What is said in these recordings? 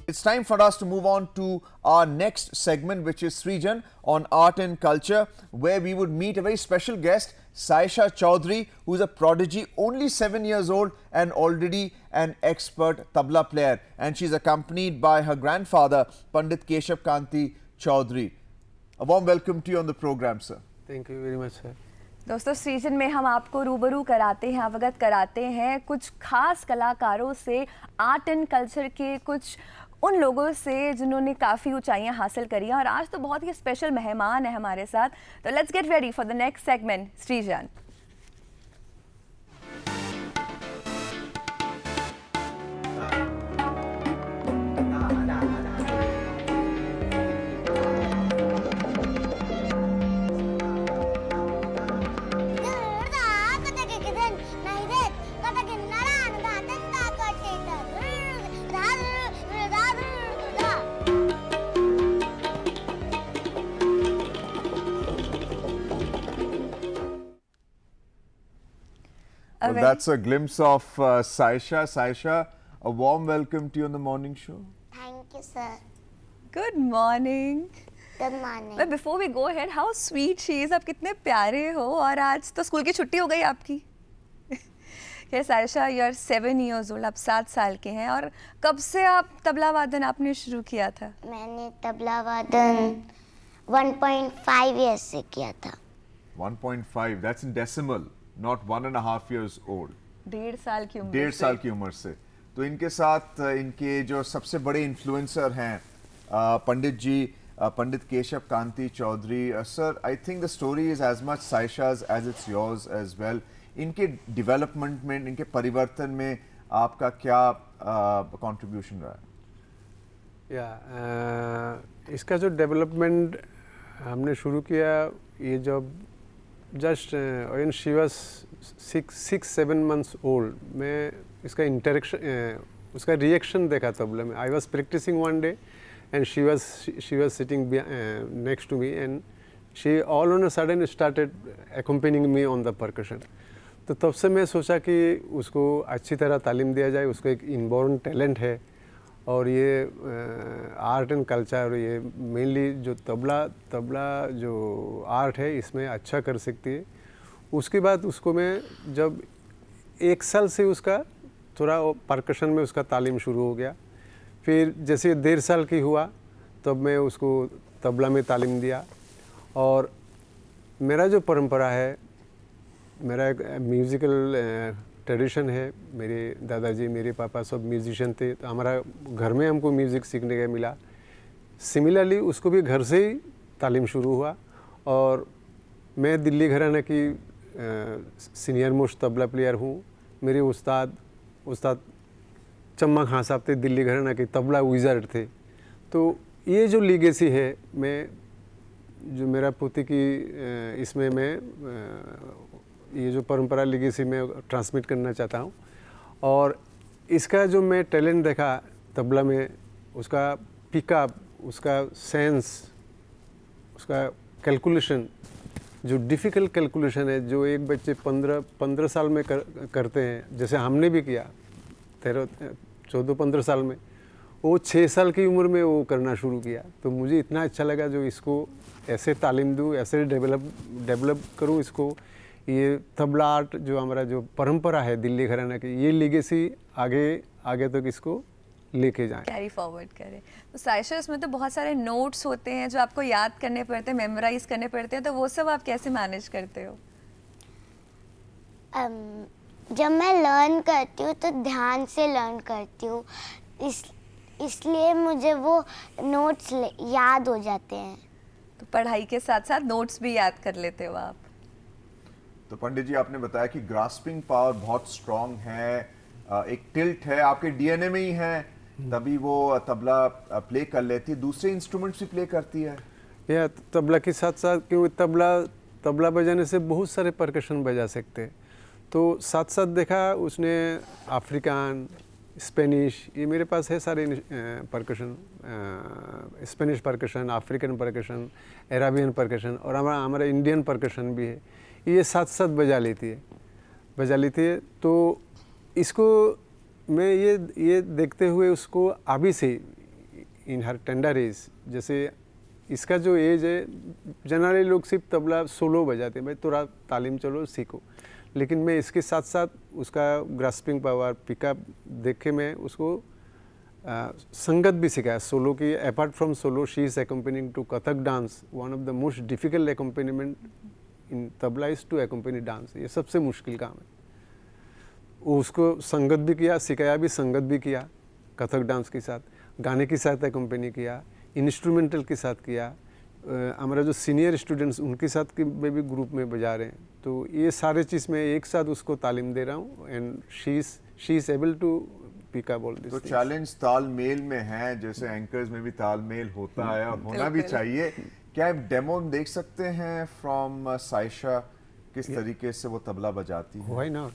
It's time for us to move on to our next segment, which is Srijan on art and culture, where we would meet a very special guest, Saisha Chaudhary, who is a prodigy, only 7 years old and already an expert tabla player. And she's accompanied by her grandfather, Pandit Keshav Kanti Chaudhary. A warm welcome to you on the program, sir. Thank you very much, sir. दोस्तों, season में हम आपको रूबरू कराते हैं, अवगत कराते हैं कुछ खास कलाकारों से, आर्ट एंड कल्चर के कुछ उन लोगों से जिन्होंने काफ़ी ऊंचाइयां हासिल करी हैं। और आज तो बहुत ही स्पेशल मेहमान है हमारे साथ। तो let's get ready for the next segment, Srijan. Well, that's a glimpse of Saisha. Saisha, a warm welcome to you on the morning show. Thank you, sir. Good morning. Good morning. But before we go ahead, how sweet she is। आप कितने प्यारे हो। और आज तो school की छुट्टी हो गई आपकी। Yes, Saisha, you are 7 years old, आप 7 साल के हैं। और कब से आप तबला वादन आपने शुरू किया था? मैंने तबला वादन 1.5 years से किया था। 1.5, that's in decimal, not 1.5 years old. 1.5 साल की उम्र 1.5 साल की उम्र से। तो इनके साथ इनके जो सबसे बड़े इन्फ्लुएंसर हैं Pandit ji, Pandit Keshav Kanti Chaudhary. Sir, I think the story is as much Saisha's as it's yours as well. इनके डेवलपमेंट में, इनके परिवर्तन में आपका क्या कंट्रीब्यूशन रहा है? इसका जो डेवलपमेंट हमने शुरू किया, ये जब just when she was 6-7 months old, मैं इसका इंटरेक्शन, उसका रिएक्शन देखा तबले में। I was practising one day and she was sitting next to me and she all on a sudden started accompanying me on the percussion. तो तब से मैं सोचा कि उसको अच्छी तरह तालीम दिया जाए। उसको एक इनबॉर्न टैलेंट है और ये आर्ट एंड कल्चर, ये मेनली जो तबला जो आर्ट है इसमें अच्छा कर सकती है। उसके बाद उसको मैं जब 1 साल से उसका थोड़ा परकशन में उसका तालीम शुरू हो गया। फिर जैसे 1.5 साल की हुआ तब मैं उसको तबला में तालीम दिया। और मेरा जो परंपरा है, मेरा एक म्यूज़िकल ट्रेडिशन है। मेरे दादाजी, मेरे पापा सब म्यूजिशियन थे, तो हमारा घर में हमको म्यूज़िक सीखने का मिला। सिमिलरली उसको भी घर से ही तालीम शुरू हुआ। और मैं दिल्ली घराना की सीनियर मोस्ट तबला प्लेयर हूँ। मेरे उस्ताद चम्मा खां साहब थे, दिल्ली घराना के तबला विज़ार्ड थे। तो ये जो लीगेसी है, मैं जो मेरा पोती की इसमें मैं ये जो परंपरा लीगेसी में ट्रांसमिट करना चाहता हूँ। और इसका जो मैं टैलेंट देखा तबला में, उसका पिकअप, उसका सेंस, उसका कैलकुलेशन, जो डिफ़िकल्ट कैलकुलेशन है, जो एक बच्चे 15 साल में करते हैं, जैसे हमने भी किया 14-15 साल में, वो 6 साल की उम्र में वो करना शुरू किया। तो मुझे इतना अच्छा लगा जो इसको ऐसे तालीम दूँ, ऐसे डेवलप करूँ इसको। ये तबला आर्ट जो हमारा जो परंपरा है दिल्ली घराना की, ये लीगेसी आगे तक इसको लेके जाएं, कैरी फॉरवर्ड करें। तो साइशा, इसमें तो बहुत सारे नोट्स होते हैं जो आपको याद करने पड़ते हैं, मेमोराइज करने पड़ते हैं। तो वो सब आप कैसे मैनेज करते हो? जब मैं लर्न करती हूँ तो ध्यान से लर्न करती हूँ, इसलिए मुझे वो नोट्स याद हो जाते हैं। तो पढ़ाई के साथ साथ नोट्स भी याद कर लेते हो आप? तो पंडित जी, आपने बताया कि ग्रास्पिंग पावर बहुत स्ट्रांग है, एक टिल्ट है, आपके डीएनए में ही है, तभी वो तबला प्ले कर लेती है। दूसरे इंस्ट्रूमेंट्स भी प्ले करती है या तबला के साथ साथ, क्योंकि तबला बजाने से बहुत सारे परकशन बजा सकते हैं। तो साथ साथ देखा उसने अफ्रीकान, स्पेनिश, ये मेरे पास है सारे percussion, Spanish percussion, African percussion, Arabian percussion और हमारा इंडियन परकशन भी है। ये साथ साथ बजा लेती है। तो इसको मैं ये देखते हुए उसको अभी से इन हर टेंडर एज, जैसे इसका जो एज है जनरली लोग सिर्फ तबला सोलो बजाते हैं, भाई थोड़ा तालीम चलो सीखो, लेकिन मैं इसके साथ साथ उसका ग्रास्पिंग पावर पिकअप देख के मैं उसको संगत भी सिखाया सोलो की। Apart from solo she is accompanying to Kathak dance, one of the most difficult accompaniment in tabla is to accompany dance, ये सबसे मुश्किल काम है। वो उसको संगत भी किया, सिखाया भी, संगत भी किया कथक डांस के साथ, गाने के साथ एक्म्पेनी किया, इंस्ट्रूमेंटल के साथ किया, हमारा जो सीनियर स्टूडेंट्स उनके साथ के में भी ग्रुप में बजा रहे हैं। तो ये सारे चीज़ मैं एक साथ उसको तालीम दे रहा हूँ and she is able to pick up all this. तो चैलेंज तालमेल में है, जैसे एंकर्स में भी तालमेल होता है और होना भी चाहिए। क्या आप डेमो देख सकते हैं फ्रॉम साइशा, किस तरीके से वो तबला बजाती है? Why not?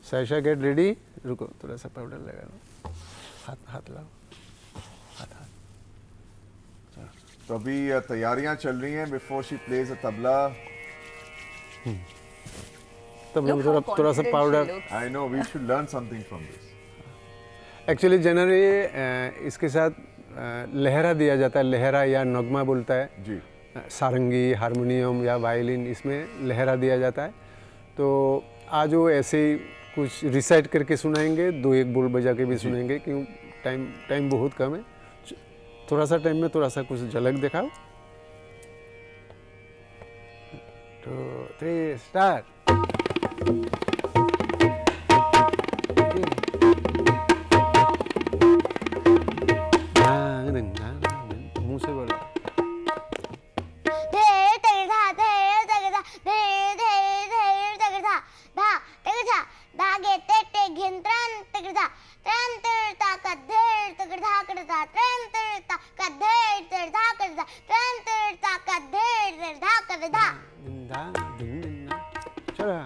Saisha get ready, रुको थोड़ा सा पाउडर लगा लो, हाथ लाओ, हाथ। तो अभी तैयारियां चल रही हैं before she plays a tabla. तब Look लोग how थोड़ा सा confident powder, she looks. I know we should learn something from this. Actually generally इसके साथ लहरा दिया जाता है, लहरा या नगमा बोलता है जी। सारंगी, हारमोनियम या वायलिन, इसमें लहरा दिया जाता है। तो आज वो ऐसे ही कुछ रिसाइट करके सुनाएंगे, दो एक बोल बजा के भी सुनाएंगे, क्यों टाइम बहुत कम है। थोड़ा सा टाइम में थोड़ा सा कुछ झलक दिखाओ। 2 3 स्टार्ट। मुंह से बोलो। चलो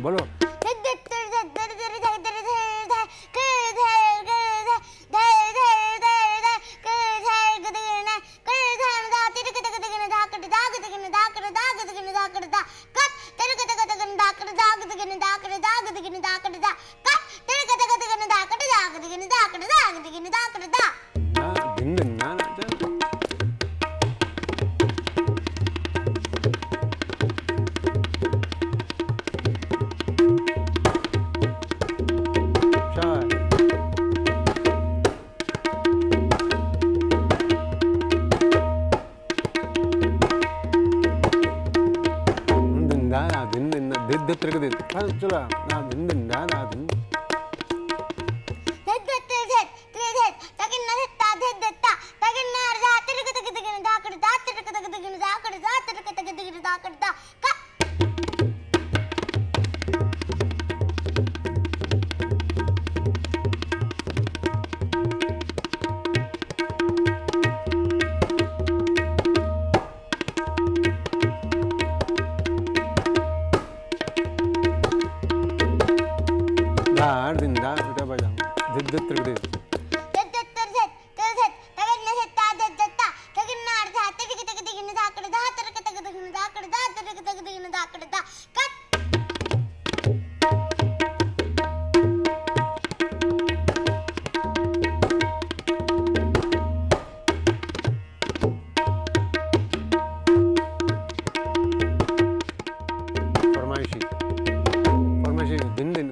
बोलो।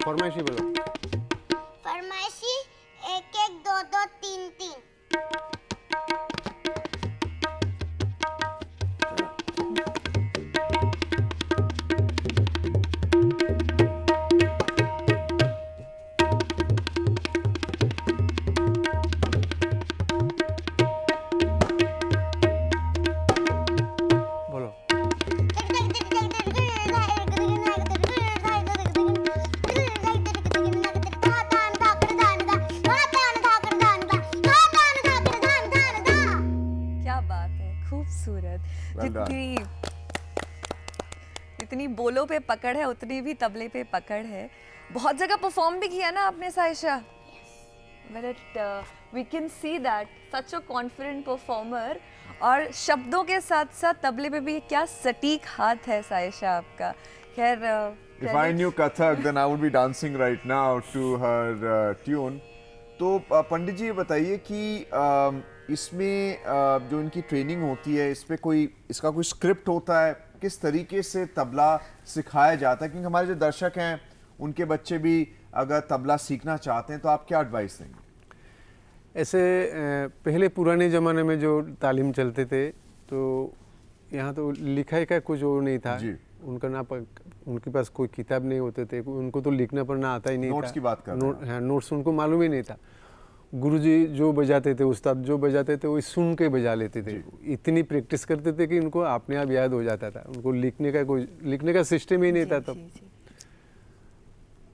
फरमाइशी बोलो। फरमाइशी एक खूबसूरत। Well done. जितनी बोलों पे पकड़ है उतनी भी तबले पे पकड़ है। बहुत जगह परफॉर्म भी किया ना आपने Saisha? Well, we can see that such a confident performer और शब्दों के साथ साथ तबले पे भी क्या सटीक हाथ है साइशा आपका। खैर If I knew Kathak, then I would be dancing right now to her tune. तो पंडित जी ये बताइए कि इसमें जो इनकी ट्रेनिंग होती है, इस पे इसका कोई स्क्रिप्ट होता है, किस तरीके से तबला सिखाया जाता है? क्योंकि हमारे जो दर्शक हैं उनके बच्चे भी अगर तबला सीखना चाहते हैं तो आप क्या एडवाइस देंगे? ऐसे पहले पुराने ज़माने में जो तालीम चलते थे तो यहाँ तो लिखाई का कुछ वो नहीं था जी। उनके पास कोई किताब नहीं होते थे, उनको तो लिखना पढ़ना आता ही नहीं था। नोट्स की बात कर रहे हैं। हाँ, नोट्स उनको मालूम ही नहीं था। गुरुजी जो बजाते थे, उस्ताद जो बजाते थे वो सुन के बजा लेते थे। इतनी प्रैक्टिस करते थे कि उनको अपने आप याद हो जाता था। उनको लिखने का सिस्टम ही नहीं था तब।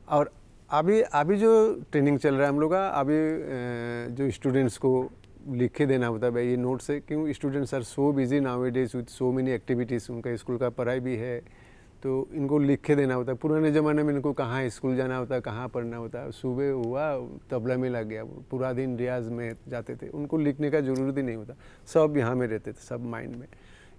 और अभी जो ट्रेनिंग चल रहा है हम लोग का, अभी जो स्टूडेंट्स को लिख के देना होता है भाई ये नोट्स है, क्यों students are so busy nowadays with so many activities, उनका स्कूल का पढ़ाई भी है तो इनको लिख के देना होता है। पुराने ज़माने में इनको कहाँ स्कूल जाना होता है, कहाँ पढ़ना होता है, सुबह हुआ तबला में लग गया, पूरा दिन रियाज में जाते थे, उनको लिखने का ज़रूरत ही नहीं होता, सब यहाँ में रहते थे, सब माइंड में।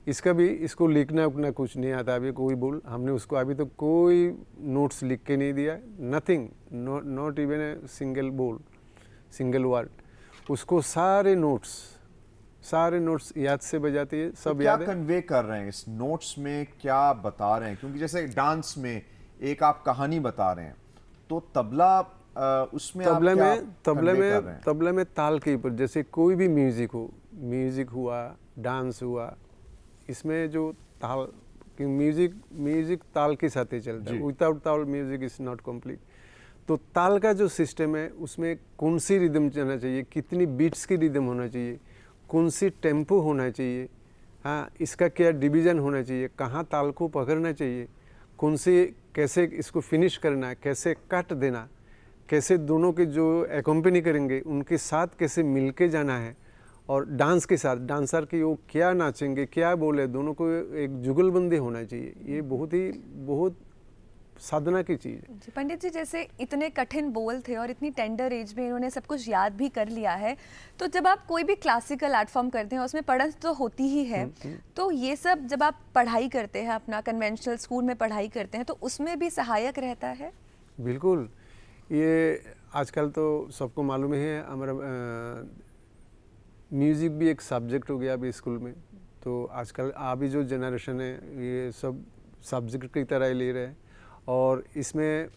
इसको लिखना उतना कुछ नहीं आता। अभी कोई बोल हमने उसको अभी तो कोई नोट्स लिख के नहीं दिया, nothing, not even a single word. उसको सारे नोट्स याद से बजाती है, सब याद है। क्या कन्वे कर रहे हैं इस नोट्स में, क्या बता रहे हैं? क्योंकि जैसे डांस में एक आप कहानी बता रहे हैं तो तबला उसमें तबला आप क्या में convey कर रहे हैं? तबला में ताल के ऊपर जैसे कोई भी म्यूजिक हुआ, डांस हुआ, इसमें जो ताल कि म्यूजिक ताल के साथ ही चलता है, विदाउट ताल म्यूजिक इज नॉट कंप्लीट। तो ताल का जो सिस्टम है उसमें कौन सी रिदम चलना चाहिए, कितनी बीट्स की रिदम होना चाहिए, कौन सी टेम्पो होना चाहिए, हाँ इसका क्या डिवीज़न होना चाहिए, कहाँ ताल को पकड़ना चाहिए, कैसे इसको फिनिश करना है, कैसे कट देना, कैसे दोनों के जो एक्म्पनी करेंगे उनके साथ कैसे मिलके जाना है, और डांस के साथ डांसर की वो क्या नाचेंगे, क्या बोले, दोनों को एक जुगलबंदी होना चाहिए। ये बहुत साधना की चीज़ है। जी पंडित जी, जैसे इतने कठिन बोल थे और इतनी टेंडर एज में इन्होंने सब कुछ याद भी कर लिया है, तो जब आप कोई भी क्लासिकल आर्ट फॉर्म करते हैं उसमें पढ़न तो होती ही है, तो ये सब जब आप पढ़ाई करते हैं, अपना कन्वेंशनल स्कूल में पढ़ाई करते हैं, तो उसमें भी सहायक रहता है? बिल्कुल। ये आजकल तो सबको मालूम ही है, हमारा म्यूज़िक भी एक सब्जेक्ट हो गया अभी स्कूल में। तो आजकल अभी जो जनरेशन है ये सब सब्जेक्ट की तरह ही ले रहे हैं, और इसमें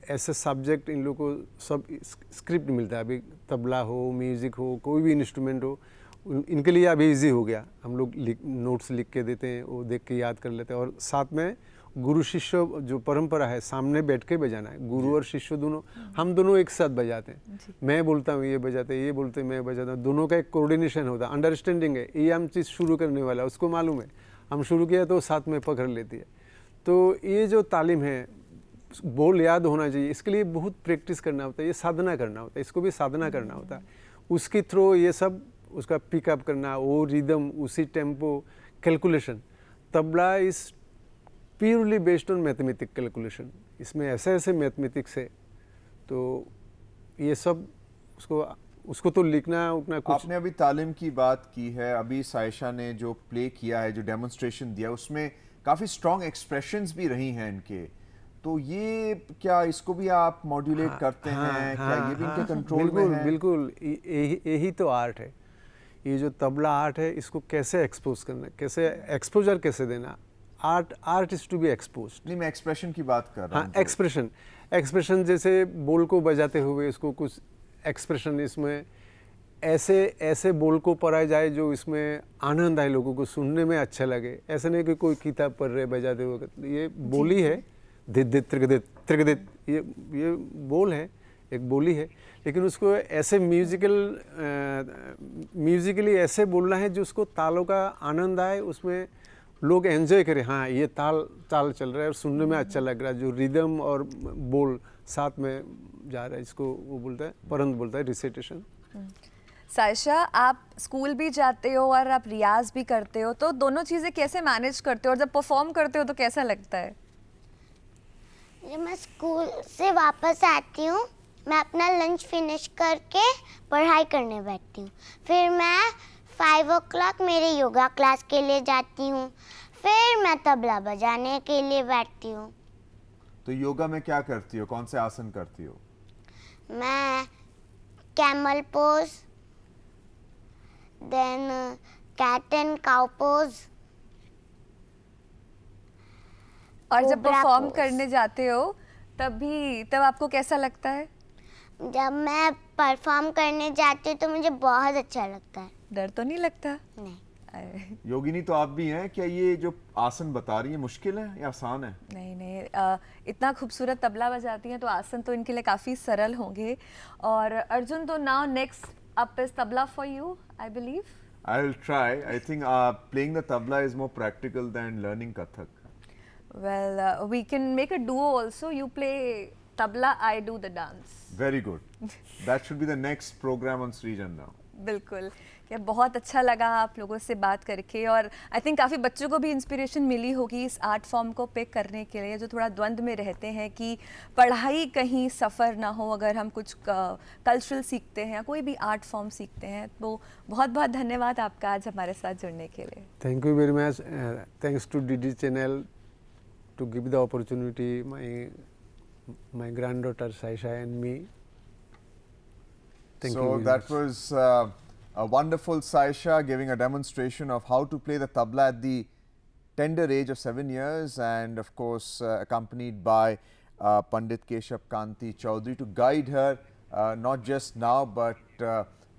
ऐसे सब्जेक्ट इन लोगों को सब स्क्रिप्ट मिलता है। अभी तबला हो, म्यूज़िक हो, कोई भी इंस्ट्रूमेंट हो, इनके लिए अभी इजी हो गया। हम लोग नोट्स लिख के देते हैं, वो देख के याद कर लेते हैं, और साथ में गुरु शिष्य जो परंपरा है, सामने बैठ के बजाना है, गुरु और शिष्य दोनों, हम दोनों एक साथ बजाते हैं। मैं बोलता हूँ ये बजाते, ये बोलते मैं बजाता हूँ, दोनों का एक कोऑर्डिनेशन होता है, अंडरस्टैंडिंग है। ये हम चीज़ शुरू करने वाला है, उसको मालूम है, हम शुरू किया तो साथ में पकड़ लेती है। तो ये जो तालीम है, बोल याद होना चाहिए, इसके लिए बहुत प्रैक्टिस करना होता है, ये साधना करना होता है, इसको भी साधना करना होता है। उसके थ्रू ये सब उसका पिकअप करना, वो रिदम, उसी tempo, calculation. Tabla is purely based on mathematic calculation, इसमें ऐसे मैथमेटिक्स है, तो ये सब उसको तो लिखना उतना कुछ। आपने अभी तालीम की बात की है, अभी साइशा ने जो प्ले किया है, जो डेमोन्स्ट्रेशन दिया, उसमें काफ़ी स्ट्रॉन्ग एक्सप्रेशंस भी रही हैं इनके, तो ये क्या इसको भी आप मॉड्यूलेट करते हैं? क्या ये भी इनके कंट्रोल में है? बिल्कुल, यही तो आर्ट है। ये जो तबला आर्ट है, इसको कैसे एक्सपोज करना, कैसे एक्सपोजर कैसे देना, art is to be expose. नहीं, मैं एक्सप्रेशन की बात कर रहा हूँ। हाँ, एक्सप्रेशन जैसे बोल को बजाते हुए इसको कुछ एक्सप्रेशन, इसमें ऐसे बोल को पढ़ा जाए जो इसमें आनंद आए, लोगों को सुनने में अच्छा लगे। ऐसा नहीं कि कोई किताब पढ़ रहे बजाते हुए, ये बोली है, दित त्रिगदित, ये बोल है, एक बोली है, लेकिन उसको ऐसे म्यूजिकली ऐसे बोलना है जो उसको तालों का आनंद आए, उसमें लोग एंजॉय करें, हाँ ये ताल चल रहा है और सुनने में अच्छा लग रहा है, जो रिदम और बोल साथ में जा रहा है, इसको वो बोलता है परंत बोलता है, रिसाइटेशन। सायशा, आप स्कूल भी जाते हो और आप रियाज भी करते हो, तो दोनों चीज़ें कैसे मैनेज करते हो और जब परफॉर्म करते हो तो कैसा लगता है? जब मैं स्कूल से वापस आती हूँ, मैं अपना लंच फिनिश करके पढ़ाई करने बैठती हूँ। फिर मैं 5 o'clock मेरे योगा क्लास के लिए जाती हूँ। फिर मैं तबला बजाने के लिए बैठती हूँ। तो योगा में क्या करती हो, कौन से आसन करती हो? मैं camel pose, then cat and cow pose. और जब कोबरा परफॉर्म पोज। करने जाते हो तब आपको कैसा लगता है? जब मैं परफॉर्म करने जाती हूँ तो मुझे बहुत अच्छा लगता है। डर तो नहीं लगता? नहीं, अरे, योगिनी तो आप भी हैं, क्या ये जो आसन बता रही है मुश्किल है या आसान है? नहीं नहीं, इतना खूबसूरत तबला बजाती हैं तो आसन तो इनके लिए काफ़ी सरल होंगे। और अर्जुन, तो now next up is tabla for you, I believe. I'll try. I think playing the tabla is more practical than learning Kathak. Well, we can make a duo also. You play tabla, I do the dance. Very good. That should be the next program on Srijan now. बिल्कुल, क्या बहुत अच्छा लगा आप लोगों से बात करके, और आई थिंक काफ़ी बच्चों को भी इंस्पिरेशन मिली होगी इस आर्ट फॉर्म को पिक करने के लिए, जो थोड़ा द्वंद्व में रहते हैं कि पढ़ाई कहीं सफ़र ना हो अगर हम कुछ कल्चरल सीखते हैं या कोई भी आर्ट फॉर्म सीखते हैं। तो बहुत बहुत धन्यवाद आपका आज हमारे साथ जुड़ने के लिए। Thank you very much. Thanks to DD channel to give the opportunity my granddaughter Saisha and me. Thank you So very that much. was a wonderful Saisha giving a demonstration of how to play the tabla at the tender age of 7 years, and of course accompanied by Pandit Keshav Kanti Chaudhary to guide her not just now but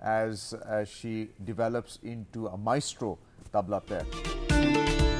as she develops into a maestro tabla player.